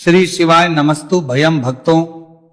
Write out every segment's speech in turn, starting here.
श्री शिवाय नमस्तु भयम भक्तों।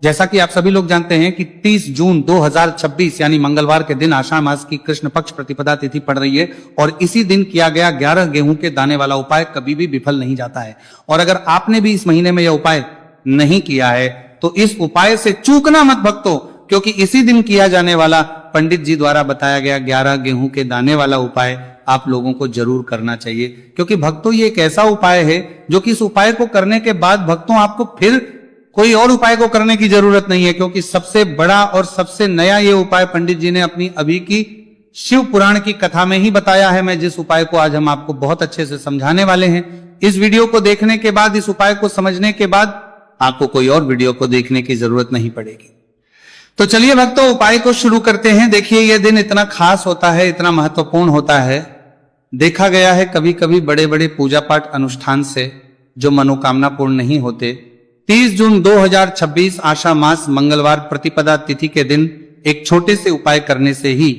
जैसा कि आप सभी लोग जानते हैं कि 30 जून 2026 यानी मंगलवार के दिन आषाढ़ मास की कृष्ण पक्ष प्रतिपदा तिथि पड़ रही है और इसी दिन किया गया 11 गेहूं के दाने वाला उपाय कभी भी विफल नहीं जाता है। और अगर आपने भी इस महीने में यह उपाय नहीं किया है तो इस उपाय से चूकना मत भक्तों, क्योंकि इसी दिन किया जाने वाला पंडित जी द्वारा बताया गया 11 गेहूं के दाने वाला उपाय आप लोगों को जरूर करना चाहिए। क्योंकि भक्तों ये एक ऐसा उपाय है जो कि इस उपाय को करने के बाद भक्तों आपको फिर कोई और उपाय को करने की जरूरत नहीं है, क्योंकि सबसे बड़ा और सबसे नया ये उपाय पंडित जी ने अपनी अभी की शिव पुराण की कथा में ही बताया है। मैं जिस उपाय को आज हम आपको बहुत अच्छे से समझाने वाले हैं, इस वीडियो को देखने के बाद, इस उपाय को समझने के बाद आपको कोई और वीडियो को देखने की जरूरत नहीं पड़ेगी। तो चलिए भक्तों उपाय को शुरू करते हैं। देखिए यह दिन इतना खास होता है, इतना महत्वपूर्ण होता है। देखा गया है कभी कभी बड़े बड़े पूजा पाठ अनुष्ठान से जो मनोकामना पूर्ण नहीं होते, 30 जून 2026 आषाढ़ मास मंगलवार प्रतिपदा तिथि के दिन एक छोटे से उपाय करने से ही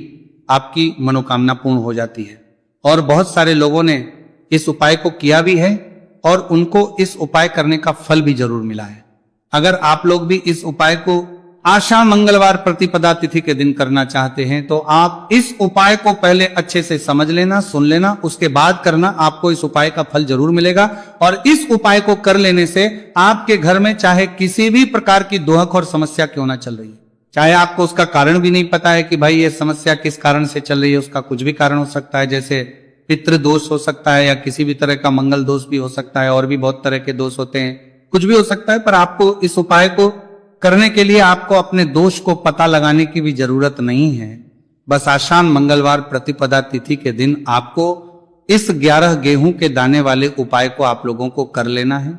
आपकी मनोकामना पूर्ण हो जाती है। और बहुत सारे लोगों ने इस उपाय को किया भी है और उनको इस उपाय करने का फल भी जरूर मिला है। अगर आप लोग भी इस उपाय को आषाढ़ मंगलवार प्रतिपदा तिथि के दिन करना चाहते हैं तो आप इस उपाय को पहले अच्छे से समझ लेना, सुन लेना, उसके बाद करना। आपको इस उपाय का फल जरूर मिलेगा। और इस उपाय को कर लेने से आपके घर में चाहे किसी भी प्रकार की दोहक और समस्या क्यों ना चल रही है, चाहे आपको उसका कारण भी नहीं पता है कि भाई ये समस्या किस कारण से चल रही है, उसका कुछ भी कारण हो सकता है, जैसे पितृ दोष हो सकता है या किसी भी तरह का मंगल दोष भी हो सकता है, और भी बहुत तरह के दोष होते हैं, कुछ भी हो सकता है। पर आपको इस उपाय को करने के लिए आपको अपने दोष को पता लगाने की भी जरूरत नहीं है। बस आषाढ़ मंगलवार प्रतिपदा तिथि के दिन आपको इस 11 गेहूं के दाने वाले उपाय को आप लोगों को कर लेना है।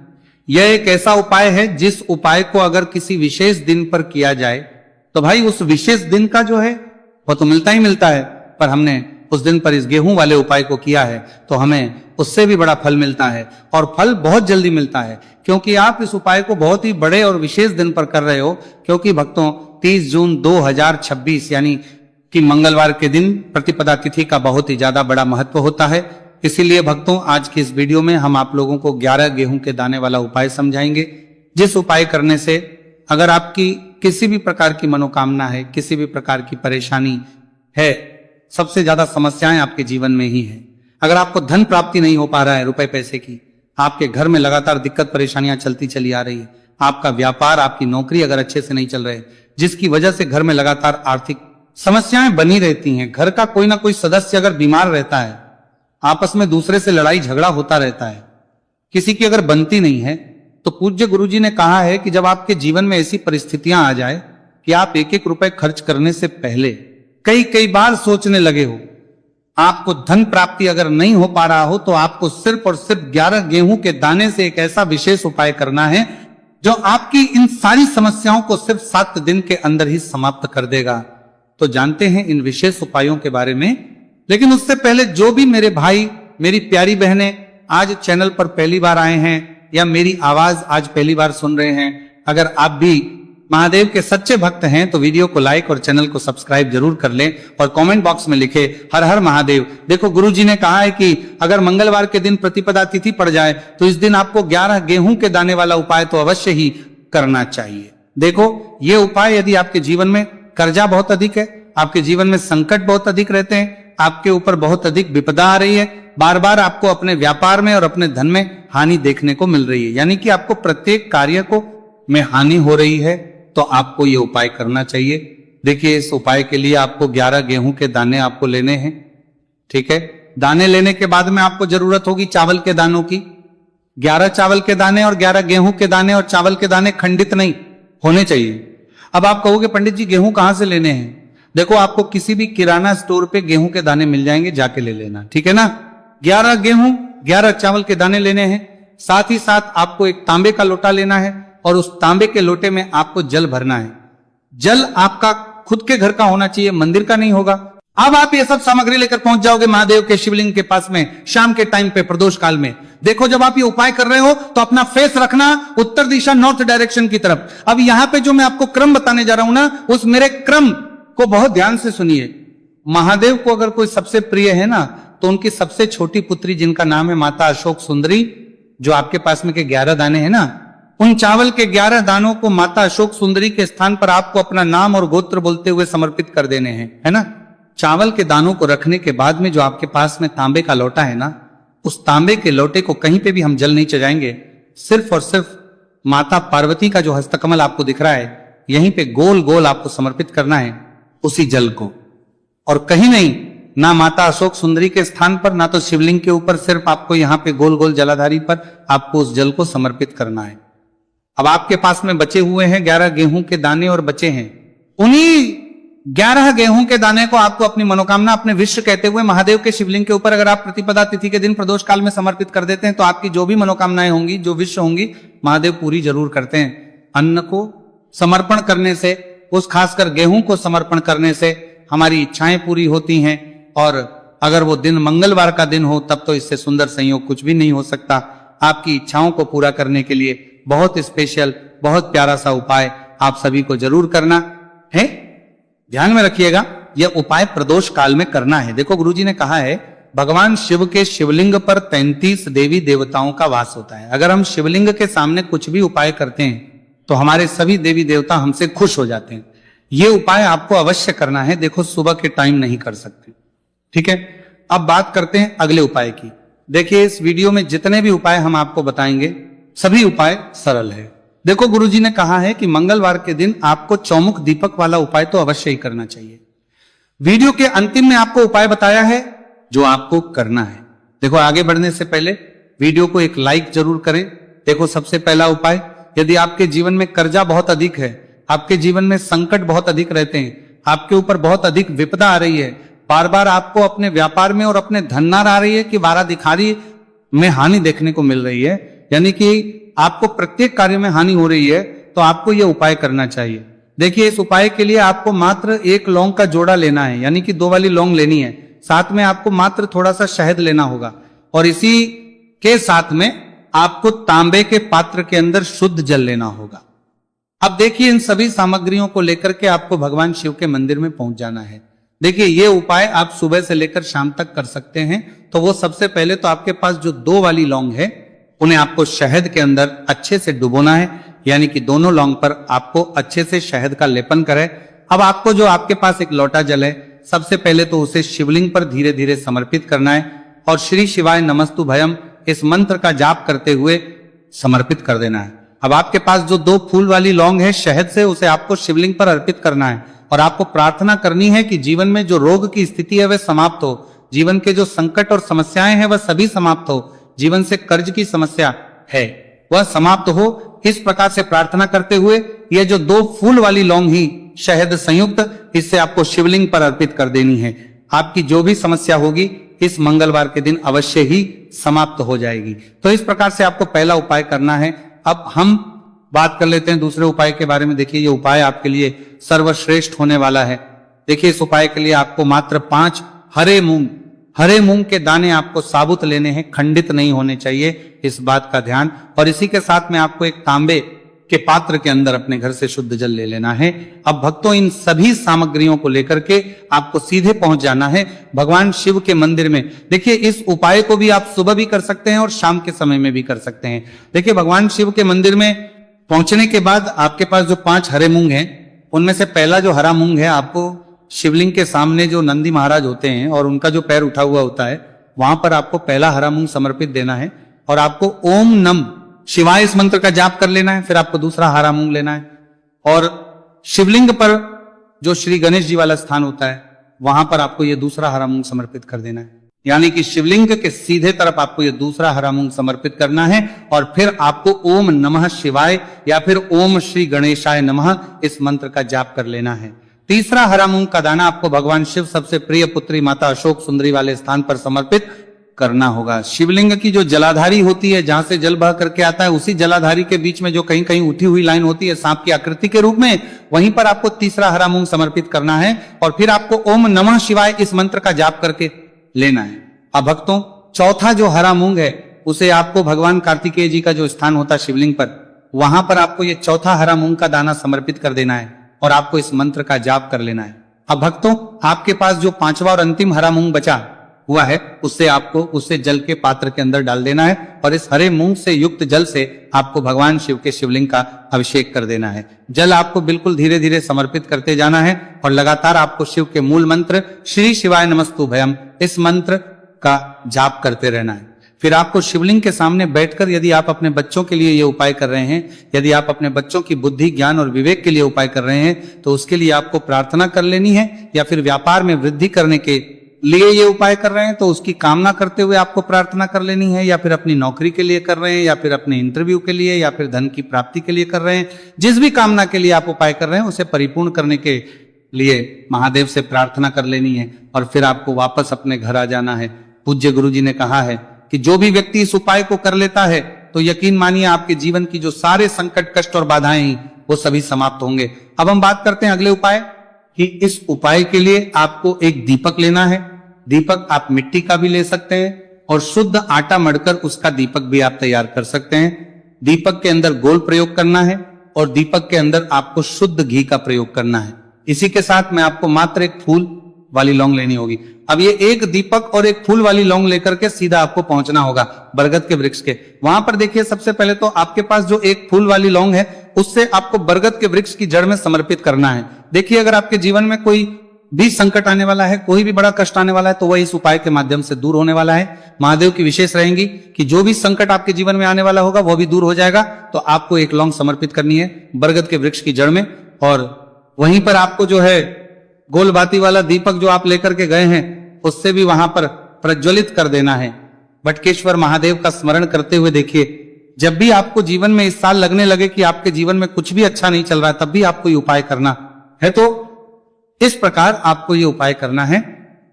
यह एक ऐसा उपाय है जिस उपाय को अगर किसी विशेष दिन पर किया जाए तो भाई उस विशेष दिन का जो है वो तो मिलता ही मिलता है, पर हमने उस दिन पर इस गेहूं वाले उपाय को किया है तो हमें उससे भी बड़ा फल मिलता है, और फल बहुत जल्दी मिलता है, क्योंकि आप इस उपाय को बहुत ही बड़े और विशेष दिन पर कर रहे हो। क्योंकि भक्तों 30 जून 2026 यानी कि मंगलवार के दिन प्रतिपदा तिथि का बहुत ही ज्यादा बड़ा महत्व होता है। इसीलिए भक्तों आज की इस वीडियो में हम आप लोगों को 11 गेहूं के दाने वाला उपाय समझाएंगे, जिस उपाय करने से अगर आपकी किसी भी प्रकार की मनोकामना है, किसी भी प्रकार की परेशानी है, सबसे ज्यादा समस्याएं आपके जीवन में ही है। अगर आपको धन प्राप्ति नहीं हो पा रहा है रुपए पैसे की, आपके घर में लगातार दिक्कत परेशानियां चलती चली आ रही है, आपका व्यापार, आपकी नौकरी अगर अच्छे से नहीं चल रहे, जिसकी वजह से घर में लगातार आर्थिक समस्याएं बनी रहती हैं, घर का कोई ना कोई सदस्य अगर बीमार रहता है, आपस में दूसरे से लड़ाई झगड़ा होता रहता है, किसी की अगर बनती नहीं है, तो पूज्य गुरुजी ने कहा है कि जब आपके जीवन में ऐसी परिस्थितियां आ जाए कि आप एक एक रुपए खर्च करने से पहले कई बार सोचने लगे हो, आपको धन प्राप्ति अगर नहीं हो पा रहा हो, तो आपको सिर्फ और सिर्फ 11 गेहूं के दाने से एक ऐसा विशेष उपाय करना है जो आपकी इन सारी समस्याओं को सिर्फ 7 दिन के अंदर ही समाप्त कर देगा। तो जानते हैं इन विशेष उपायों के बारे में, लेकिन उससे पहले जो भी मेरे भाई, मेरी प्यारी बहनें आज चैनल पर पहली बार आए हैं या मेरी आवाज आज पहली बार सुन रहे हैं, अगर आप भी महादेव के सच्चे भक्त हैं तो वीडियो को लाइक और चैनल को सब्सक्राइब जरूर कर लें और कमेंट बॉक्स में लिखे हर हर महादेव। देखो गुरुजी ने कहा है कि अगर मंगलवार के दिन प्रतिपदा तिथि पड़ जाए तो इस दिन आपको 11 गेहूं के दाने वाला उपाय तो अवश्य ही करना चाहिए। देखो ये उपाय, यदि आपके जीवन में कर्जा बहुत अधिक है, आपके जीवन में संकट बहुत अधिक रहते हैं, आपके ऊपर बहुत अधिक विपदा आ रही है, बार बार आपको अपने व्यापार में और अपने धन में हानि देखने को मिल रही है, यानी कि आपको प्रत्येक कार्य को में हानि हो रही है, तो आपको ये उपाय करना चाहिए। देखिए इस उपाय के लिए आपको 11 गेहूं के दाने आपको लेने हैं, ठीक है। दाने लेने के बाद में आपको जरूरत होगी चावल के दानों की। 11 चावल के दाने और 11 गेहूं के दाने और चावल के दाने खंडित नहीं होने चाहिए। अब आप कहोगे पंडित जी गेहूं कहां से लेने हैं? देखो आपको किसी भी किराना स्टोर पे गेहूं के दाने मिल जाएंगे, जाके ले लेना, ठीक है ना। 11 गेहूं 11 चावल के दाने लेने हैं। साथ ही साथ आपको एक तांबे का लोटा लेना है और उस तांबे के लोटे में आपको जल भरना है। जल आपका खुद के घर का होना चाहिए, मंदिर का नहीं होगा। अब आप ये सब सामग्री लेकर पहुंच जाओगे महादेव के शिवलिंग के पास में शाम के टाइम पे प्रदोष काल में। देखो जब आप ये उपाय कर रहे हो तो अपना फेस रखना उत्तर दिशा नॉर्थ डायरेक्शन की तरफ। अब यहां पे जो मैं आपको क्रम बताने जा रहा हूं ना, उस मेरे क्रम को बहुत ध्यान से सुनिए। महादेव को अगर कोई सबसे प्रिय है ना, तो उनकी सबसे छोटी पुत्री जिनका नाम है माता अशोक सुंदरी, जो आपके पास में के 11 दाने हैं ना, उन चावल के 11 दानों को माता अशोक सुंदरी के स्थान पर आपको अपना नाम और गोत्र बोलते हुए समर्पित कर देने हैं, है ना। चावल के दानों को रखने के बाद में जो आपके पास में तांबे का लोटा है ना, उस तांबे के लोटे को कहीं पे भी हम जल नहीं चढ़ाएंगे, सिर्फ और सिर्फ माता पार्वती का जो हस्तकमल आपको दिख रहा है यहीं पे गोल गोल आपको समर्पित करना है उसी जल को, और कहीं नहीं, ना माता अशोक सुंदरी के स्थान पर, ना तो शिवलिंग के ऊपर, सिर्फ आपको यहां पे गोल गोल जलाधारी पर आपको उस जल को समर्पित करना है। अब आपके पास में बचे हुए हैं 11 गेहूं के दाने और बचे हैं, उन्हीं 11 गेहूं के दाने को आपको अपनी मनोकामना, अपने विश्व कहते हुए महादेव के शिवलिंग के ऊपर अगर आप प्रतिपदा तिथि के दिन प्रदोष काल में समर्पित कर देते हैं तो आपकी जो भी मनोकामनाएं होंगी, जो विश्व होंगी, महादेव पूरी जरूर करते हैं। अन्न को समर्पण करने से, उस खासकर गेहूं को समर्पण करने से हमारी इच्छाएं पूरी होती हैं, और अगर वो दिन मंगलवार का दिन हो तब तो इससे सुंदर संयोग कुछ भी नहीं हो सकता। आपकी इच्छाओं को पूरा करने के लिए बहुत स्पेशल, बहुत प्यारा सा उपाय आप सभी को जरूर करना है। ध्यान में रखिएगा, यह उपाय प्रदोष काल में करना है। देखो गुरुजी ने कहा है भगवान शिव के शिवलिंग पर 33 देवी देवताओं का वास होता है। अगर हम शिवलिंग के सामने कुछ भी उपाय करते हैं तो हमारे सभी देवी देवता हमसे खुश हो जाते हैं। ये उपाय आपको अवश्य करना है। देखो सुबह के टाइम नहीं कर सकते, ठीक है। अब बात करते हैं अगले उपाय की। देखिए इस वीडियो में जितने भी उपाय हम आपको बताएंगे सभी उपाय सरल है। देखो गुरुजी ने कहा है कि मंगलवार के दिन आपको चौमुख दीपक वाला उपाय तो अवश्य ही करना चाहिए। वीडियो के अंतिम में आपको उपाय बताया है जो आपको करना है। देखो आगे बढ़ने से पहले वीडियो को एक लाइक जरूर करें। देखो सबसे पहला उपाय, यदि आपके जीवन में कर्जा बहुत अधिक है, आपके जीवन में संकट बहुत अधिक रहते हैं, आपके ऊपर बहुत अधिक विपदा आ रही है, बार बार आपको अपने व्यापार में और अपने धननार आ रही है कि वारा दिखारी में हानि देखने को मिल रही है, यानी कि आपको प्रत्येक कार्य में हानि हो रही है, तो आपको यह उपाय करना चाहिए। देखिए इस उपाय के लिए आपको मात्र 1 लौंग का जोड़ा लेना है, यानी कि 2 वाली लौंग लेनी है। साथ में आपको मात्र थोड़ा सा शहद लेना होगा, और इसी के साथ में आपको तांबे के पात्र के अंदर शुद्ध जल लेना होगा। अब देखिए इन सभी सामग्रियों को लेकर के आपको भगवान शिव के मंदिर में पहुंच जाना है। देखिए ये उपाय आप सुबह से लेकर शाम तक कर सकते हैं। तो वो सबसे पहले तो आपके पास जो 2 वाली लौंग है उन्हें आपको शहद के अंदर अच्छे से डुबोना है, यानी कि दोनों लौंग पर आपको अच्छे से शहद का लेपन करें। अब आपको जो आपके पास एक लोटा जल है, सबसे पहले तो उसे शिवलिंग पर धीरे धीरे समर्पित करना है और श्री शिवाय नमस्तु भयम इस मंत्र का जाप करते हुए समर्पित कर देना है। अब आपके पास जो 2 फूल वाली लौंग है शहद से, उसे आपको शिवलिंग पर अर्पित करना है और आपको प्रार्थना करनी है कि जीवन में जो रोग की स्थिति है वह समाप्त हो, जीवन के जो संकट और समस्याएं हैं वह सभी समाप्त हो, जीवन से कर्ज की समस्या है वह समाप्त हो। इस प्रकार से प्रार्थना करते हुए यह जो 2 फूल वाली लौंग ही शहद संयुक्त, इससे आपको शिवलिंग पर अर्पित कर देनी है। आपकी जो भी समस्या होगी इस मंगलवार के दिन अवश्य ही समाप्त हो जाएगी। तो इस प्रकार से आपको पहला उपाय करना है। अब हम बात कर लेते हैं दूसरे उपाय के बारे में। देखिए ये उपाय आपके लिए सर्वश्रेष्ठ होने वाला है। देखिए इस उपाय के लिए आपको मात्र 5 हरे मूंग के दाने आपको साबुत लेने हैं, खंडित नहीं होने चाहिए, इस बात का ध्यान। और इसी के साथ में आपको एक तांबे के पात्र के अंदर अपने घर से शुद्ध जल ले लेना है। अब भक्तों इन सभी सामग्रियों को लेकर के आपको सीधे पहुंच जाना है भगवान शिव के मंदिर में। देखिए इस उपाय को भी आप सुबह भी कर सकते हैं और शाम के समय में भी कर सकते हैं। देखिए भगवान शिव के मंदिर में पहुंचने के बाद आपके पास जो 5 हरे मूंग हैं, उनमें से पहला जो हरा मूंग है आपको शिवलिंग के सामने जो नंदी महाराज होते हैं और उनका जो पैर उठा हुआ होता है वहां पर आपको पहला हरा मूंग समर्पित देना है और आपको ओम नम शिवाय इस मंत्र का जाप कर लेना है। फिर आपको दूसरा हरा मूंग लेना है और शिवलिंग पर जो श्री गणेश जी वाला स्थान होता है वहां पर आपको ये दूसरा हरा मूंग समर्पित कर देना है, यानी कि शिवलिंग के सीधे तरफ आपको ये दूसरा हरा मूंग समर्पित करना है। और फिर आपको ओम नमः शिवाय या फिर ओम श्री गणेशाय नमः इस मंत्र का जाप कर लेना है। तीसरा हरा मूंग का दाना आपको भगवान शिव सबसे प्रिय पुत्री माता अशोक सुंदरी वाले स्थान पर समर्पित करना होगा। शिवलिंग की जो जलाधारी होती है, जहां से जल बह करके आता है, उसी जलाधारी के बीच में जो कहीं कहीं उठी हुई लाइन होती है सांप की आकृति के रूप में, वहीं पर आपको तीसरा हरा मूंग समर्पित करना है और फिर आपको ओम नमः शिवाय इस मंत्र का जाप करके लेना है। अब भक्तों चौथा जो हरा मूंग है उसे आपको भगवान कार्तिकेय जी का जो स्थान होता है शिवलिंग पर, वहां पर आपको ये चौथा हरा मूंग का दाना समर्पित कर देना है और आपको इस मंत्र का जाप कर लेना है। अब भक्तों आपके पास जो 5वां और अंतिम हरा मूंग बचा हुआ है उससे जल के पात्र के अंदर डाल देना है और इस हरे मूंग से युक्त जल से आपको भगवान शिव के शिवलिंग का अभिषेक कर देना है। जल आपको बिल्कुल धीरे धीरे समर्पित करते जाना है और लगातार आपको शिव के मूल मंत्र श्री शिवाय नमस्तुभयम इस मंत्र का जाप करते रहना है। फिर आपको शिवलिंग के सामने बैठकर यदि आप अपने बच्चों के लिए ये उपाय कर रहे हैं, यदि आप अपने बच्चों की बुद्धि ज्ञान और विवेक के लिए उपाय कर रहे हैं तो उसके लिए आपको प्रार्थना कर लेनी है, या फिर व्यापार में वृद्धि करने के लिए ये उपाय कर रहे हैं तो उसकी कामना करते हुए आपको प्रार्थना कर लेनी है, या फिर अपनी नौकरी के लिए कर रहे हैं, या फिर अपने इंटरव्यू के लिए, या फिर धन की प्राप्ति के लिए कर रहे हैं। जिस भी कामना के लिए आप उपाय कर रहे हैं उसे परिपूर्ण करने के लिए महादेव से प्रार्थना कर लेनी है और फिर आपको वापस अपने घर आ जाना है। पूज्य गुरु जी ने कहा है कि जो भी व्यक्ति इस उपाय को कर लेता है तो यकीन मानिए आपके जीवन की जो सारे संकट कष्ट और बाधाएं हैं वो सभी समाप्त होंगे। अब हम बात करते हैं अगले उपाय कि इस उपाय के लिए आपको एक दीपक लेना है। दीपक आप मिट्टी का भी ले सकते हैं और शुद्ध आटा मढ़कर उसका दीपक भी आप तैयार कर सकते हैं। दीपक के अंदर गोल प्रयोग करना है और दीपक के अंदर आपको शुद्ध घी का प्रयोग करना है। इसी के साथ में आपको मात्र एक फूल वाली लौंग लेनी होगी। अब ये एक दीपक और एक फूल वाली लौंग लेकर के सीधा आपको पहुंचना होगा बरगद के वृक्ष के। वहां पर देखिए सबसे पहले तो आपके पास जो एक फूल वाली लौंग है उससे आपको बरगद के वृक्ष की जड़ में समर्पित करना है। देखिए अगर आपके जीवन में कोई भी संकट आने वाला है, कोई भी बड़ा कष्ट आने वाला है तो वह इस उपाय के माध्यम से दूर होने वाला है। महादेव की विशेष रहेंगी कि जो भी संकट आपके जीवन में आने वाला होगा वो भी दूर हो जाएगा। तो आपको एक लौंग समर्पित करनी है बरगद के वृक्ष की जड़ में और वहीं पर आपको जो है गोल बाती वाला दीपक जो आप लेकर के गए हैं उससे भी वहां पर प्रज्वलित कर देना है। बटकेश्वर महादेव का स्मरण करते हुए देखिए जब भी आपको जीवन में इस साल लगने लगे कि आपके जीवन में कुछ भी अच्छा नहीं चल रहा है तब भी आपको ये उपाय करना है। तो इस प्रकार आपको ये उपाय करना है।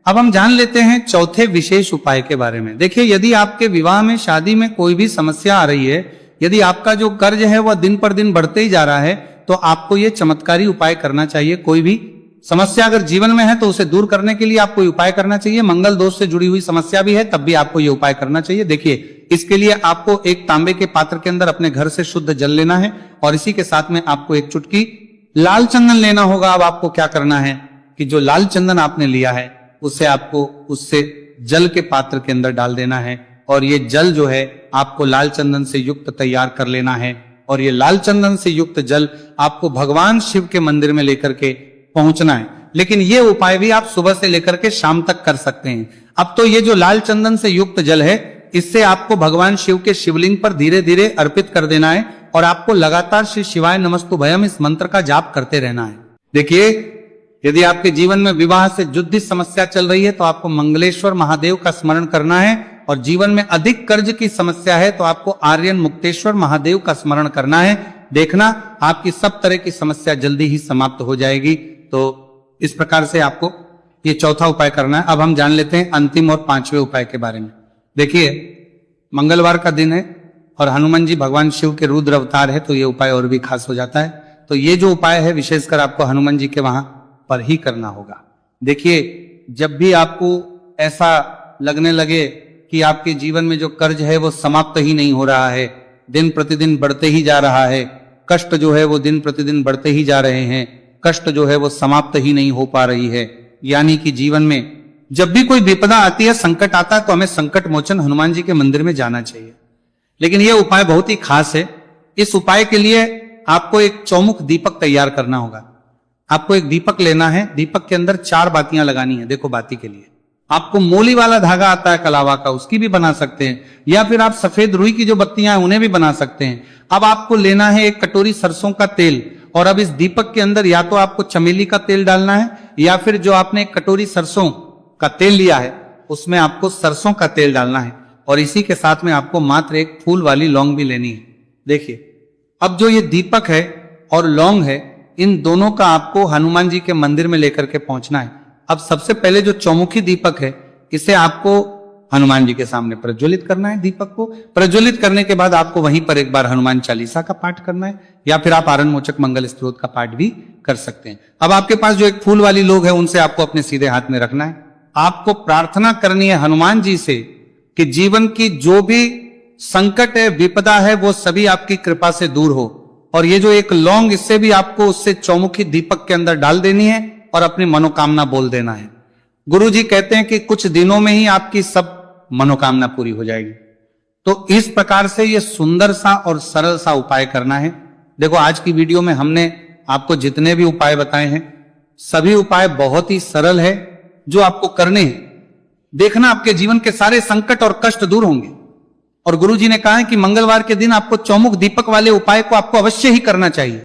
अब हम जान लेते हैं चौथे विशेष उपाय के बारे में। देखिए यदि आपके विवाह में शादी में कोई भी समस्या आ रही है, यदि आपका जो कर्ज है वह दिन पर दिन बढ़ते ही जा रहा है तो आपको ये चमत्कारी उपाय करना चाहिए। कोई भी समस्या अगर जीवन में है तो उसे दूर करने के लिए आपको उपाय करना चाहिए। मंगल दोष से जुड़ी हुई समस्या भी है तब भी आपको ये उपाय करना चाहिए। देखिए इसके लिए आपको एक तांबे के पात्र के अंदर अपने घर से शुद्ध जल लेना है और इसी के साथ में आपको एक चुटकी लाल चंदन लेना होगा। अब आपको क्या करना है कि जो लाल चंदन आपने लिया है उसे आपको उससे जल के पात्र के अंदर डाल देना है और ये जल जो है आपको लाल चंदन से युक्त तैयार कर लेना है और ये लाल चंदन से युक्त जल आपको भगवान शिव के मंदिर में लेकर के पहुंचना है। लेकिन ये उपाय भी आप सुबह से लेकर के शाम तक कर सकते हैं। अब तो ये जो लाल चंदन से युक्त जल है इससे आपको भगवान शिव के शिवलिंग पर धीरे धीरे अर्पित कर देना है और आपको लगातार श्री शिवाय नमस्तुभयम इस मंत्र का जाप करते रहना है। देखिए यदि आपके जीवन में विवाह से जुड़ी समस्या चल रही है तो आपको मंगलेश्वर महादेव का स्मरण करना है और जीवन में अधिक कर्ज की समस्या है तो आपको आर्यन मुक्तेश्वर महादेव का स्मरण करना है। देखना आपकी सब तरह की समस्या जल्दी ही समाप्त हो जाएगी। तो इस प्रकार से आपको ये चौथा उपाय करना है। अब हम जान लेते हैं अंतिम और पांचवें उपाय के बारे में। देखिए मंगलवार का दिन है और हनुमान जी भगवान शिव के रुद्र अवतार है तो ये उपाय और भी खास हो जाता है। तो ये जो उपाय है विशेषकर आपको हनुमान जी के वहां पर ही करना होगा। देखिए जब भी आपको ऐसा लगने लगे कि आपके जीवन में जो कर्ज है वो समाप्त ही नहीं हो रहा है, दिन प्रतिदिन बढ़ते ही जा रहा है, कष्ट जो है वो दिन प्रतिदिन बढ़ते ही जा रहे हैं, कष्ट जो है वो समाप्त ही नहीं हो पा रही है, यानी कि जीवन में जब भी कोई विपदा आती है, संकट आता है तो हमें संकट मोचन हनुमान जी के मंदिर में जाना चाहिए। लेकिन यह उपाय बहुत ही खास है। इस उपाय के लिए आपको एक चौमुख दीपक तैयार करना होगा। आपको एक दीपक लेना है, दीपक के अंदर 4 बातियां लगानी है। देखो बाती के लिए आपको मोली वाला धागा आता है कलावा का, उसकी भी बना सकते हैं, या फिर आप सफेद रुई की जो बत्तियां हैं उन्हें भी बना सकते हैं। अब आपको लेना है एक कटोरी सरसों का तेल और अब इस दीपक के अंदर या तो आपको चमेली का तेल डालना है या फिर जो आपने एक कटोरी सरसों का तेल लिया है उसमें आपको सरसों का तेल डालना है और इसी के साथ में आपको मात्र एक फूल वाली लौंग भी लेनी है। देखिए अब जो ये दीपक है और लौंग है इन दोनों का आपको हनुमान जी के मंदिर में लेकर के पहुंचना है। अब सबसे पहले जो चौमुखी दीपक है इसे आपको हनुमान जी के सामने प्रज्वलित करना है। दीपक को प्रज्वलित करने के बाद आपको वहीं पर एक बार हनुमान चालीसा का पाठ करना है या फिर आप आरण मोचक मंगल स्तोत्र का पाठ भी कर सकते हैं। अब आपके पास जो एक फूल वाली लोग है उनसे आपको अपने सीधे हाथ में रखना है। आपको प्रार्थना करनी है हनुमान जी से कि जीवन की जो भी संकट है विपदा है वो सभी आपकी कृपा से दूर हो। और ये जो एक लौंग इससे भी आपको उससे चौमुखी दीपक के अंदर डाल देनी है और अपनी मनोकामना बोल देना है। गुरु जी कहते हैं कि कुछ दिनों में ही आपकी सब मनोकामना पूरी हो जाएगी। तो इस प्रकार से ये सुंदर सा और सरल सा उपाय करना है। देखो, आज की वीडियो में हमने आपको जितने भी उपाय बताए हैं, सभी उपाय बहुत ही सरल है जो आपको करने हैं। देखना, आपके जीवन के सारे संकट और कष्ट दूर होंगे। और गुरु जी ने कहा है कि मंगलवार के दिन आपको चौमुख दीपक वाले उपाय को आपको अवश्य ही करना चाहिए।